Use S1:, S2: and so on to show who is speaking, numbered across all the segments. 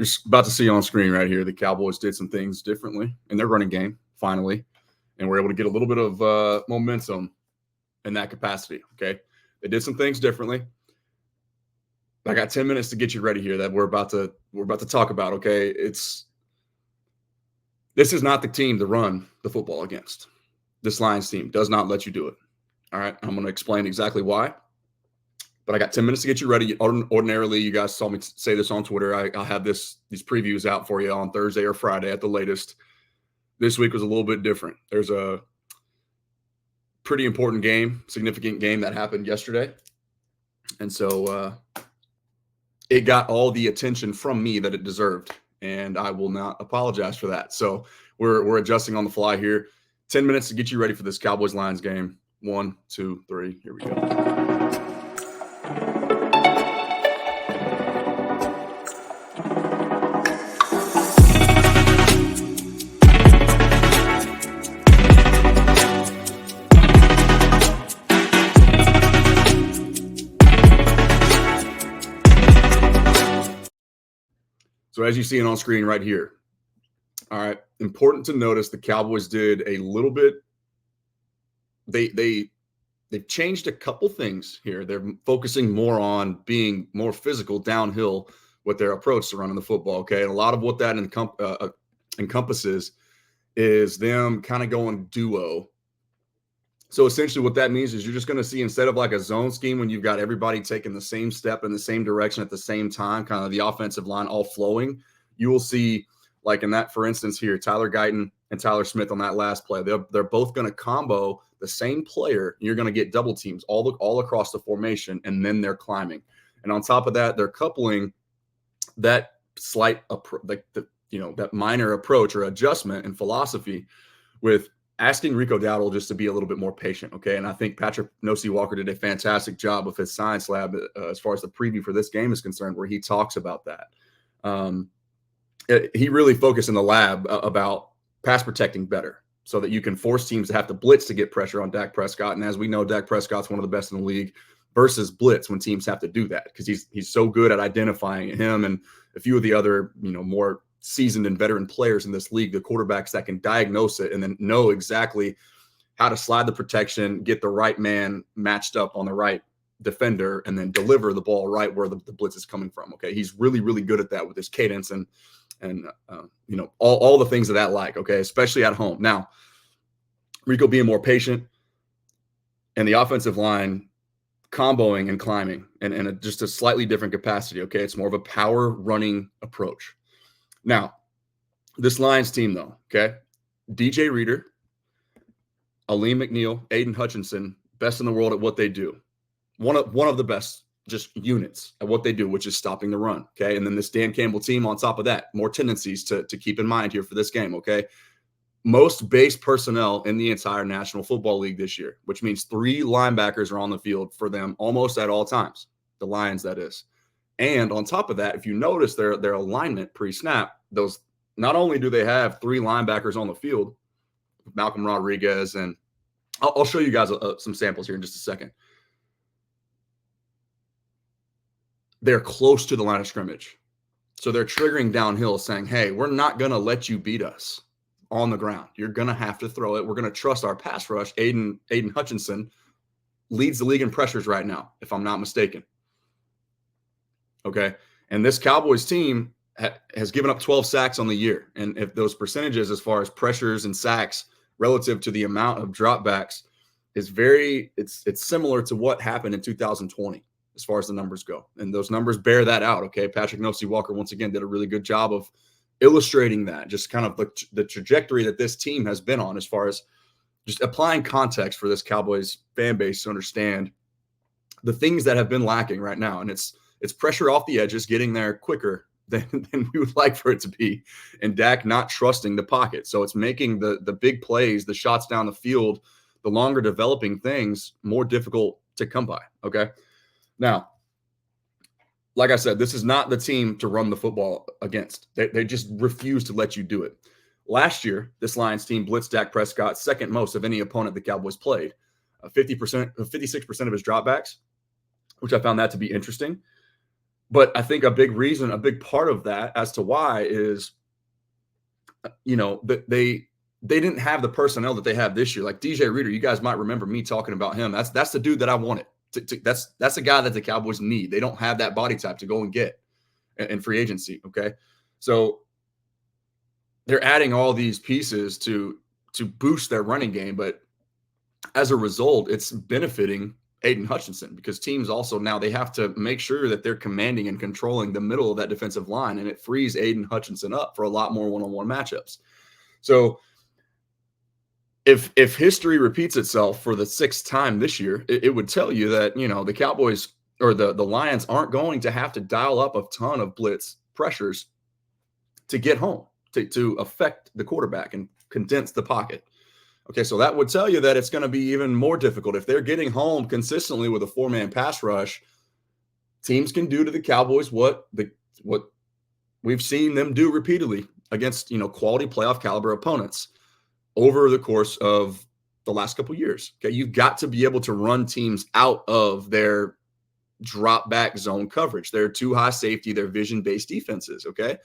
S1: you're about to see on screen right here, the Cowboys did some things differently in their running game, finally, and we're able to get a little bit of momentum in that capacity, okay? They did some things differently. I got 10 minutes to get you ready here that we're about to talk about, okay? This is not the team to run the football against. This Lions team does not let you do it. All right, I'm going to explain exactly why. But I got 10 minutes to get you ready. Ordinarily, you guys saw me say this on Twitter. I'll have these previews out for you on Thursday or Friday at the latest. This week was a little bit different. There's a pretty important game, significant game that happened yesterday. And so it got all the attention from me that it deserved. And I will not apologize for that. So we're adjusting on the fly here. 10 minutes to get you ready for this Cowboys-Lions game. 1, 2, 3. Here we go. So as you see it on screen right here, all right, important to notice the Cowboys did a little bit. They've changed a couple things here. They're focusing more on being more physical downhill with their approach to running the football, okay? And a lot of what that encompasses is them kind of going duo. So essentially what that means is you're just going to see, instead of like a zone scheme when you've got everybody taking the same step in the same direction at the same time, kind of the offensive line all flowing, you will see, like in that, for instance here, Tyler Guyton and Tyler Smith on that last play. They're both going to combo the same player. You're going to get double teams all across the formation, and then they're climbing. And on top of that, they're coupling that slight, that minor approach or adjustment in philosophy with asking Rico Dowdle just to be a little bit more patient, okay? And I think Patrick Nosey-Walker did a fantastic job with his science lab as far as the preview for this game is concerned, where he talks about that. He really focused in the lab about pass protecting better so that you can force teams to have to blitz to get pressure on Dak Prescott. And as we know, Dak Prescott's one of the best in the league versus blitz when teams have to do that, because he's so good at identifying him and a few of the other, more seasoned and veteran players in this league, the quarterbacks that can diagnose it and then know exactly how to slide the protection, get the right man matched up on the right defender, and then deliver the ball right where the blitz is coming from. Okay. He's really, really good at that with his cadence and all the things of that like, okay, especially at home. Now, Rico being more patient and the offensive line comboing and climbing and just a slightly different capacity. Okay. It's more of a power running approach. Now, this Lions team, though, okay, DJ Reader, Aleem McNeil, Aiden Hutchinson, best in the world at what they do. One of the best just units at what they do, which is stopping the run, okay? And then this Dan Campbell team on top of that, more tendencies to keep in mind here for this game, okay? Most base personnel in the entire National Football League this year, which means 3 linebackers are on the field for them almost at all times, the Lions, that is. And on top of that, if you notice their alignment pre-snap, those not only do they have 3 linebackers on the field, Malcolm Rodriguez, and I'll show you guys some samples here in just a second. They're close to the line of scrimmage. So they're triggering downhill saying, hey, we're not going to let you beat us on the ground. You're going to have to throw it. We're going to trust our pass rush. Aiden Hutchinson leads the league in pressures right now, if I'm not mistaken. Okay. And this Cowboys team has given up 12 sacks on the year. And if those percentages as far as pressures and sacks relative to the amount of dropbacks is it's similar to what happened in 2020 as far as the numbers go. And those numbers bear that out. Okay. Patrick Nosey-Walker once again did a really good job of illustrating that, just kind of the trajectory that this team has been on as far as just applying context for this Cowboys fan base to understand the things that have been lacking right now. And it's pressure off the edges, getting there quicker than we would like for it to be, and Dak not trusting the pocket. So it's making the big plays, the shots down the field, the longer developing things more difficult to come by, okay? Now, like I said, this is not the team to run the football against. They just refuse to let you do it. Last year, this Lions team blitzed Dak Prescott second most of any opponent the Cowboys played. 56% of his dropbacks, which I found that to be interesting. But I think a big reason, a big part of that as to why is, that they didn't have the personnel that they have this year. Like DJ Reader, you guys might remember me talking about him. That's the dude that I wanted. That's a guy that the Cowboys need. They don't have that body type to go and get in free agency. Okay, so they're adding all these pieces to boost their running game, but as a result, it's benefiting Aiden Hutchinson because teams also now they have to make sure that they're commanding and controlling the middle of that defensive line, and it frees Aiden Hutchinson up for a lot more one-on-one matchups. So if history repeats itself for the 6th time this year, it would tell you that, the Cowboys or the Lions aren't going to have to dial up a ton of blitz pressures to get home, to affect the quarterback and condense the pocket. Okay, so that would tell you that it's going to be even more difficult. If they're getting home consistently with a 4-man pass rush, teams can do to the Cowboys what we've seen them do repeatedly against, quality playoff caliber opponents over the course of the last couple of years. Okay, you've got to be able to run teams out of their drop back zone coverage. They're too high safety, they're vision-based defenses, okay?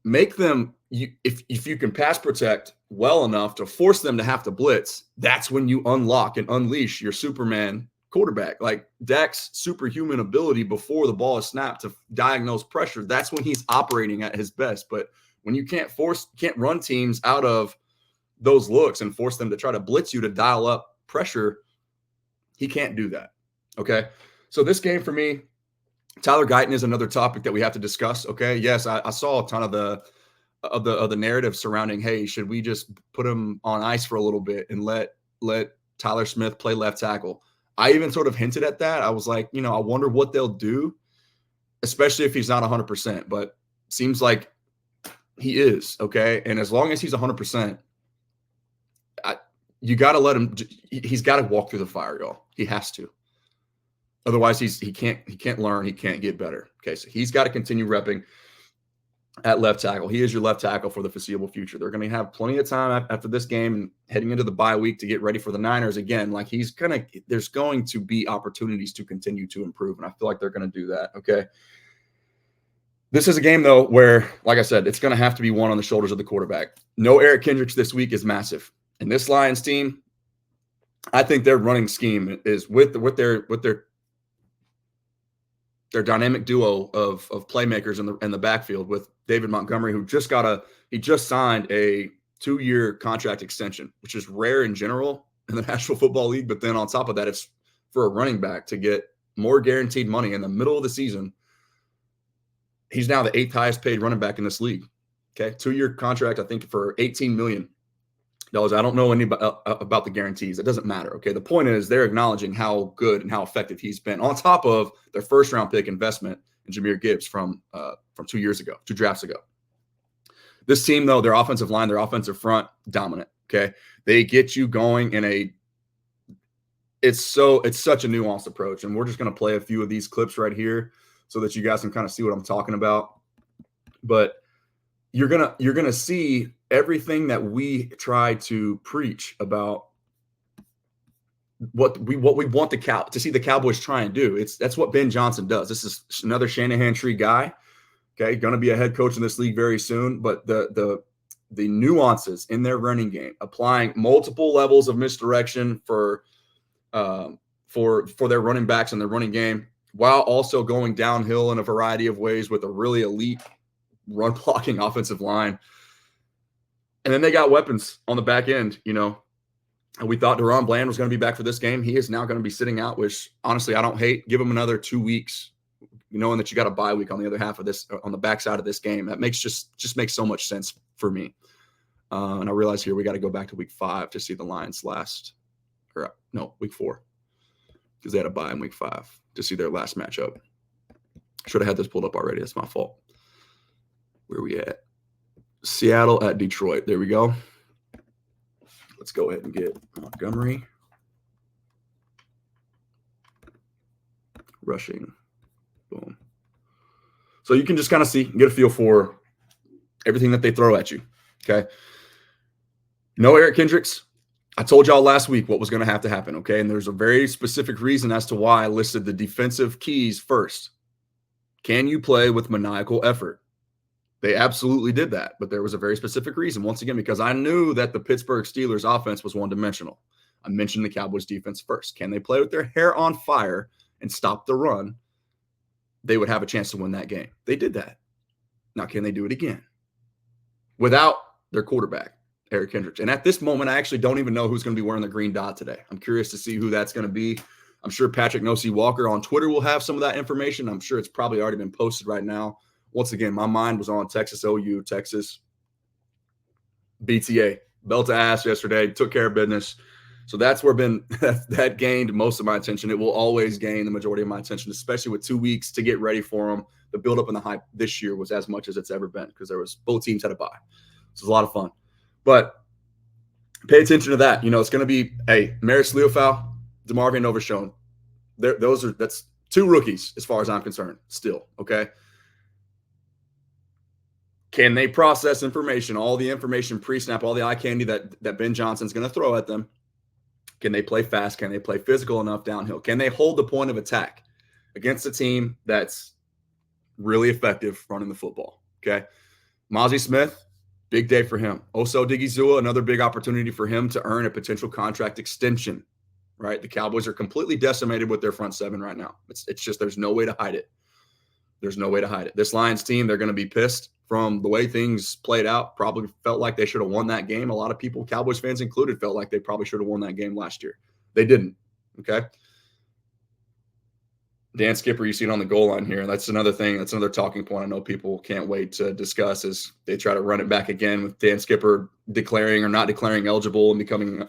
S1: Make them, if you can pass protect well enough to force them to have to blitz, that's when you unlock and unleash your Superman quarterback. Like Dak's superhuman ability before the ball is snapped to diagnose pressure, that's when he's operating at his best. But when you can't run teams out of those looks and force them to try to blitz you to dial up pressure, he can't do that. Okay. So this game for me, Tyler Guyton is another topic that we have to discuss. Okay. Yes. I saw a ton of the narrative surrounding, hey, should we just put him on ice for a little bit and let Tyler Smith play left tackle? I even sort of hinted at that. I was like, I wonder what they'll do, especially if he's not 100%, but seems like he is. Okay. And as long as he's 100%, you got to let him, he's got to walk through the fire, y'all. He has to. Otherwise, he can't learn. He can't get better. Okay, so he's got to continue repping at left tackle. He is your left tackle for the foreseeable future. They're going to have plenty of time after this game and heading into the bye week to get ready for the Niners again. Like there's going to be opportunities to continue to improve, and I feel like they're going to do that. Okay. This is a game though where, like I said, it's going to have to be one on the shoulders of the quarterback. No Eric Kendricks this week is massive, and this Lions team, I think their running scheme is with their dynamic duo of playmakers in the backfield with David Montgomery, who just signed a 2-year contract extension, which is rare in general in the National Football League. But then on top of that, it's for a running back to get more guaranteed money in the middle of the season. He's now the 8th highest paid running back in this league. Okay. 2-year contract, I think, for $18 million. I don't know about the guarantees. It doesn't matter. Okay. The point is they're acknowledging how good and how effective he's been on top of their 1st-round pick investment in Jahmyr Gibbs from 2 drafts ago. This team, though, their offensive line, their offensive front, dominant. Okay. They get you going it's such a nuanced approach. And we're just going to play a few of these clips right here so that you guys can kind of see what I'm talking about. But you're gonna see everything that we try to preach about what we want to see the Cowboys try and do. That's what Ben Johnson does. This is another Shanahan tree guy. Okay, going to be a head coach in this league very soon. But the nuances in their running game, applying multiple levels of misdirection for their running backs and their running game, while also going downhill in a variety of ways with a really elite run blocking offensive line. And then they got weapons on the back end, And we thought Deron Bland was going to be back for this game. He is now going to be sitting out, which honestly, I don't hate. Give him another 2 weeks, knowing that you got a bye week on the other half of this, on the backside of this game. That makes just makes so much sense for me. And I realize here we got to go back to week 5 to see the Lions week 4, because they had a bye in week 5 to see their last matchup. Should have had this pulled up already. That's my fault. Where are we at? Seattle at Detroit. There we go. Let's go ahead and get Montgomery. Rushing. Boom. So you can just kind of get a feel for everything that they throw at you. Okay. No Eric Kendricks. I told y'all last week what was going to have to happen. Okay. And there's a very specific reason as to why I listed the defensive keys first. Can you play with maniacal effort? They absolutely did that, but there was a very specific reason. Once again, because I knew that the Pittsburgh Steelers offense was one-dimensional. I mentioned the Cowboys defense first. Can they play with their hair on fire and stop the run? They would have a chance to win that game. They did that. Now, can they do it again without their quarterback, Eric Kendricks? And at this moment, I actually don't even know who's going to be wearing the green dot today. I'm curious to see who that's going to be. I'm sure Patrick Nosey Walker on Twitter will have some of that information. I'm sure it's probably already been posted right now. Once again, my mind was on Texas OU, Texas BTA. Belt to ass yesterday, took care of business. So that's where that gained most of my attention. It will always gain the majority of my attention, especially with 2 weeks to get ready for them. The buildup and the hype this year was as much as it's ever been because both teams had a bye. So it was a lot of fun. But pay attention to that. It's going to be, Maris Leofau, DeMarvion Overshown. That's two rookies as far as I'm concerned still, okay? Can they process information, all the information pre-snap, all the eye candy that Ben Johnson's going to throw at them? Can they play fast? Can they play physical enough downhill? Can they hold the point of attack against a team that's really effective running the football? Okay. Mozzie Smith, big day for him. Oso Digizua, another big opportunity for him to earn a potential contract extension, right? The Cowboys are completely decimated with their front seven right now. It's just there's no way to hide it. There's no way to hide it. This Lions team, they're going to be pissed from the way things played out. Probably felt like they should have won that game. A lot of people, Cowboys fans included, felt like they probably should have won that game last year. They didn't, okay? Dan Skipper, you see it on the goal line here. That's another thing. That's another talking point I know people can't wait to discuss is they try to run it back again with Dan Skipper declaring or not declaring eligible and becoming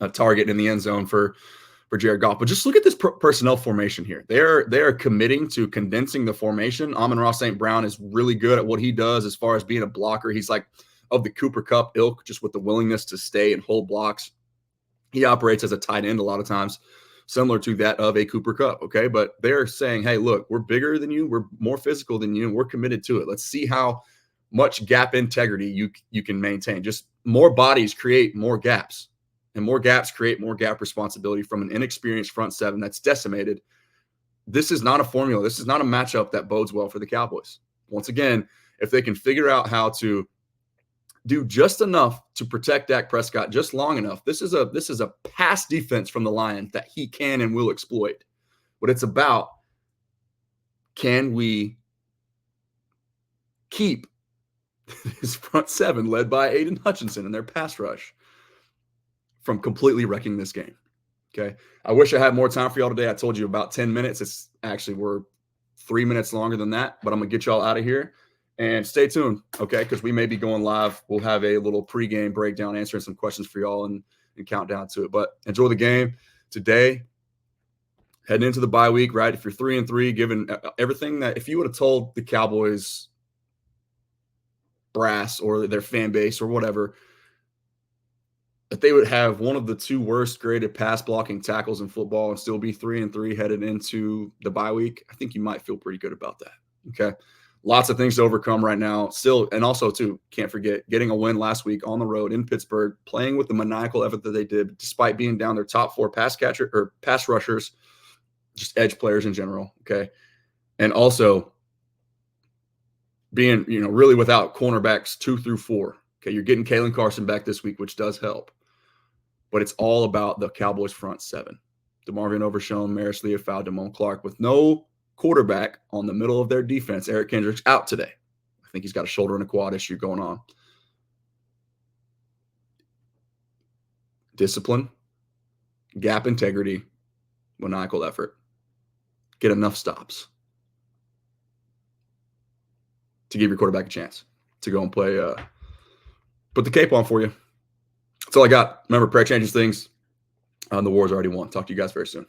S1: a target in the end zone for Jared Goff. But just look at this personnel formation here. They are committing to condensing the formation. Amon-Ra St. Brown is really good at what he does as far as being a blocker. He's like of the Cooper Kupp ilk, just with the willingness to stay and hold blocks. He operates as a tight end a lot of times, similar to that of a Cooper Kupp, okay? But they're saying, hey, look, we're bigger than you. We're more physical than you, and we're committed to it. Let's see how much gap integrity you can maintain. Just more bodies create more gaps. And more gaps create more gap responsibility from an inexperienced front seven that's decimated. This is not a formula. This is not a matchup that bodes well for the Cowboys. Once again, if they can figure out how to do just enough to protect Dak Prescott just long enough, this is a pass defense from the Lions that he can and will exploit. What it's about, can we keep his front seven led by Aiden Hutchinson and their pass rush from completely wrecking this game, okay? I wish I had more time for y'all today. I told you about 10 minutes. It's actually, we're 3 minutes longer than that, but I'm going to get y'all out of here. And stay tuned, okay, because we may be going live. We'll have a little pregame breakdown, answering some questions for y'all and count down to it. But enjoy the game today. Heading into the bye week, right? If you're 3-3, given everything that – if you would have told the Cowboys brass or their fan base or whatever – that they would have one of the two worst graded pass blocking tackles in football and still be 3-3 headed into the bye week, I think you might feel pretty good about that. Okay. Lots of things to overcome right now. Still, and also too, can't forget getting a win last week on the road in Pittsburgh, playing with the maniacal effort that they did, despite being down their top 4 pass rushers, just edge players in general. Okay. And also being, really without cornerbacks 2 through 4. Okay. You're getting Kalen Carson back this week, which does help. But it's all about the Cowboys front seven. DeMarvion Overshown, Maris Leofau, Damone Clark, with no quarterback on the middle of their defense. Eric Kendricks out today. I think he's got a shoulder and a quad issue going on. Discipline, gap integrity, maniacal effort. Get enough stops to give your quarterback a chance to go and play, put the cape on for you. That's all I got. Remember, prayer changes things. The war's already won. Talk to you guys very soon.